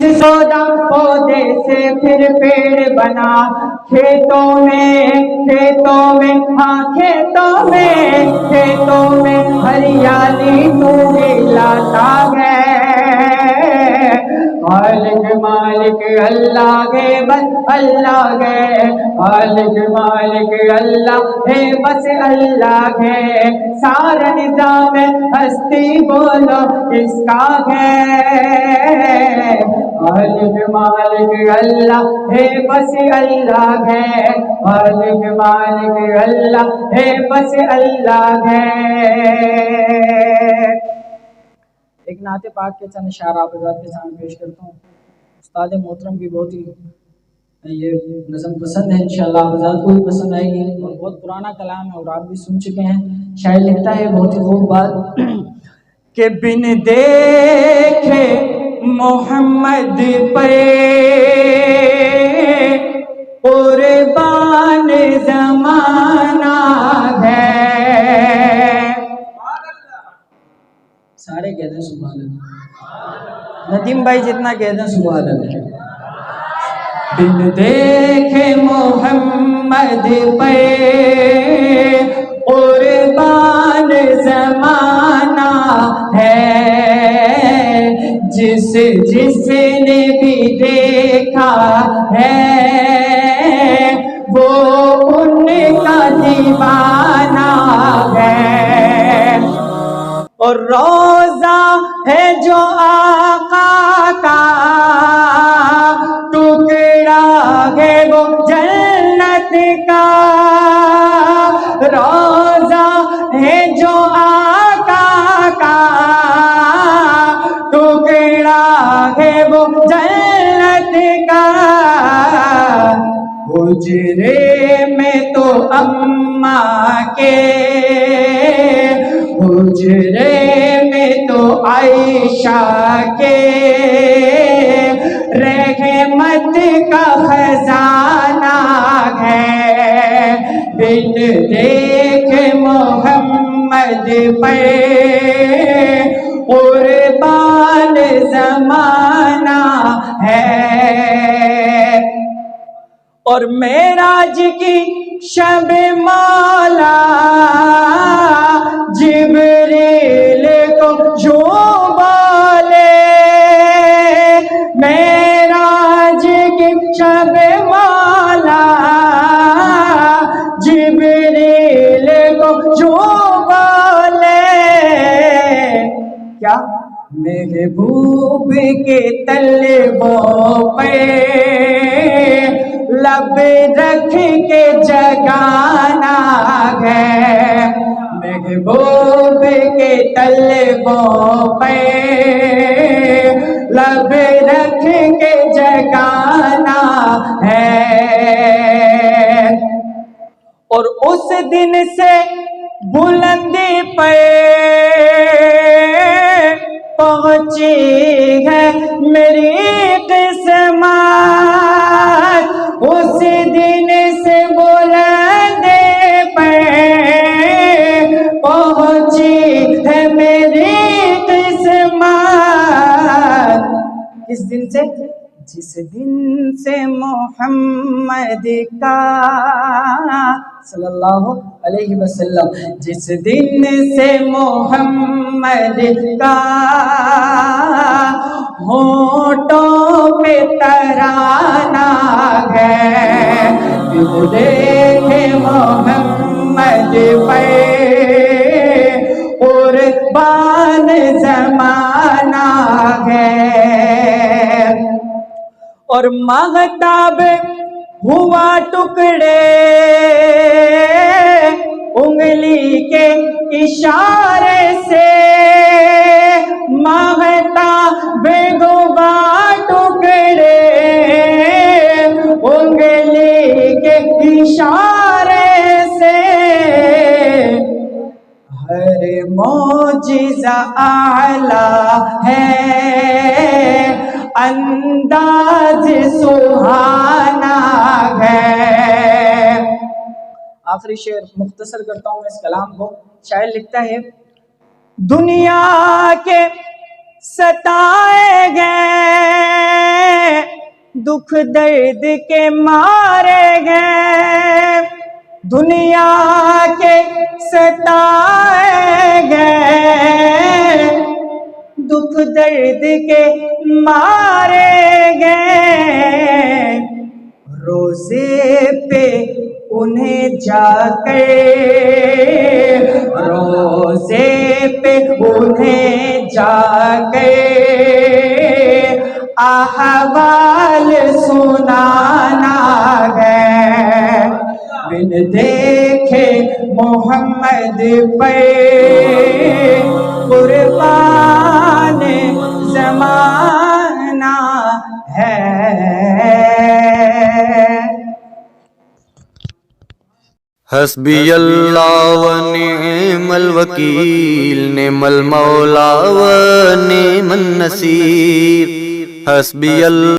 سودا پودے سے پھر پیڑ بنا، کھیتوں میں ہاں کھیتوں میں ہریالی تو لاتا ہے۔ خالق مالک اللہ ہے بس اللہ ہے، خالق مالک اللہ ہے بس اللہ ہے، سارا نظام ہستی بولو کس کا ہے؟ خالق مالک اللہ ہے بس اللہ ہے، خالق مالک اللہ ہے بس اللہ ہے۔ ایک نعت پاک کے چند اشعار آپ حضرات کے سامنے پیش کرتا ہوں۔ استاد محترم کی بہت ہی یہ نظم پسند ہے، انشاءاللہ آپ حضرات کو بھی پسند آئے گی، اور بہت پرانا کلام ہے اور آپ بھی سن چکے ہیں۔ شاعر لکھتا ہے بہت ہی خوب بات کہ بن دیکھے محمد پہ قربان زمانہ ہے۔ سارے کہتے ہیں سبحان اللہ، ندیم بھائی جتنا کہتے ہیں سبحان اللہ۔ بن دیکھے محمد پہ قربان زمانہ ہے، جس نے بھی دیکھا ہے وہ ان کا دیوانہ ہے، اور روزہ ہے جو آقا کا ٹکڑا ہے وہ جنت کا، روزہ ہے جو آقا کا ٹکڑا ہے وہ جنت کا، حجرے میں تو اماں کے، حجرے میں تو عائشہ کے رحمت کا خزانہ ہے، بن دیکھ محمد پہ قربان زمانہ ہے۔ اور معراج کی شب مولا جبریل کو جو بولے، معراج کی شب مولا جبریل کو جو بولے، کیا محبوب کے طلبوں پہ لب رکھ کے جگانا ہے، محبوب کے طلبوں پہ لب رکھ کے جگانا ہے، اور اس دن سے بلندی پہ پہنچی ہے میری قسمت، اس دن سے بلندی پہ پہنچی ہے میری قسمت، کس دن سے؟ جس دن سے محمد کا صلی اللہ علیہ وسلم، جس دن سے محمد کا ہونٹوں پہ ترانہ ہے، بن دیکھے محمد پہ قربان زمانہ ہے، اور مغتاب ہوا ٹکڑے انگلی کے اشارے سے، مغتاب ہوا ٹکڑے انگلی کے اشارے سے، ہر معجزہ اعلیٰ ہے، انداز سبحانہ ہے۔ آخری شعر مختصر کرتا ہوں اس کلام کو۔ شاعر لکھتا ہے دنیا کے ستائے گئے دکھ درد کے مارے گئے دنیا کے ستائے گئے دکھ درد کے مارے گئے روزے پہ انہیں جا کر روزے پہ انہیں جا کر احوال سنانا ہے بن دیکھے محمد پر قربان زمانہ ہے حسبی اللہ و نعم الوکیل نعم المولا و نعم النصیر حسبی اللہ